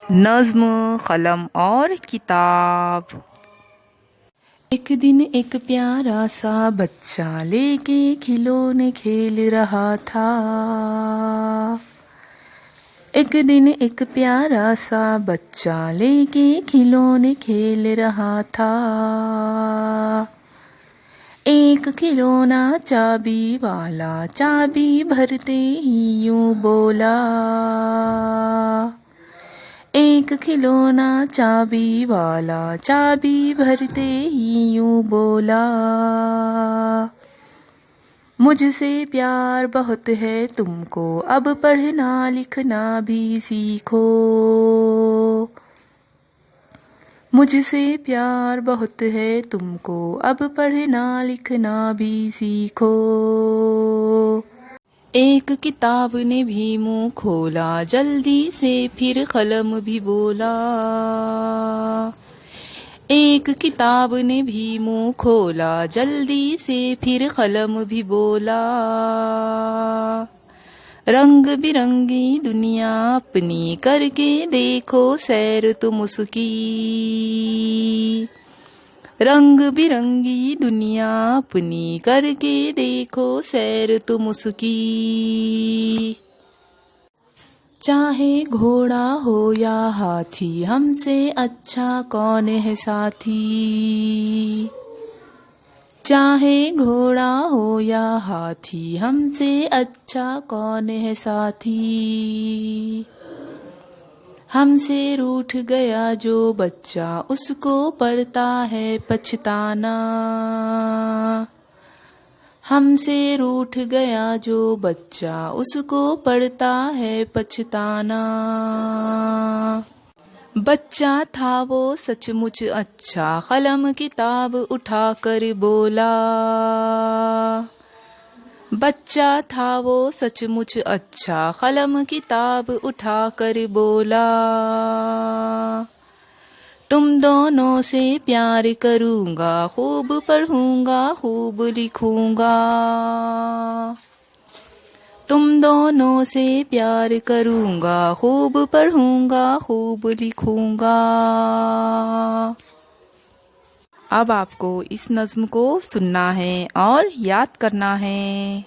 नज़्म, कलम और किताब। एक दिन एक प्यारा सा बच्चा लेके खिलौने खेल रहा था। एक दिन एक प्यारा सा बच्चा लेके खिलौने खेल रहा था। एक खिलौना चाबी वाला चाबी भरते ही यूं बोला। एक खिलौना चाबी वाला चाबी भरते ही यूं बोला। मुझसे प्यार बहुत है तुमको, अब पढ़ना लिखना भी सीखो। मुझसे प्यार बहुत है तुमको, अब पढ़ना लिखना भी सीखो। एक किताब ने भी मुंह खोला जल्दी से, फिर कलम भी बोला। एक किताब ने भी मुंह खोला जल्दी से, फिर कलम भी बोला। रंग बिरंगी दुनिया अपनी करके देखो सैर तुम उसकी। रंग बिरंगी दुनिया अपनी करके देखो सैर तुम उसकी। चाहे घोड़ा हो या हाथी, हमसे अच्छा कौन है साथी। चाहे घोड़ा हो या हाथी, हमसे अच्छा कौन है साथी। हमसे रूठ गया जो बच्चा, उसको पड़ता है पछताना। हमसे रूठ गया जो बच्चा, उसको पड़ता है पछताना। बच्चा था वो सचमुच अच्छा, कलम किताब उठाकर बोला। बच्चा था वो सचमुच अच्छा, कलम किताब उठाकर बोला। तुम दोनों से प्यार करूँगा, खूब पढ़ूँगा खूब लिखूँगा। तुम दोनों से प्यार करूँगा, खूब पढ़ूँगा खूब लिखूँगा। अब आपको इस नज़्म को सुनना है और याद करना है।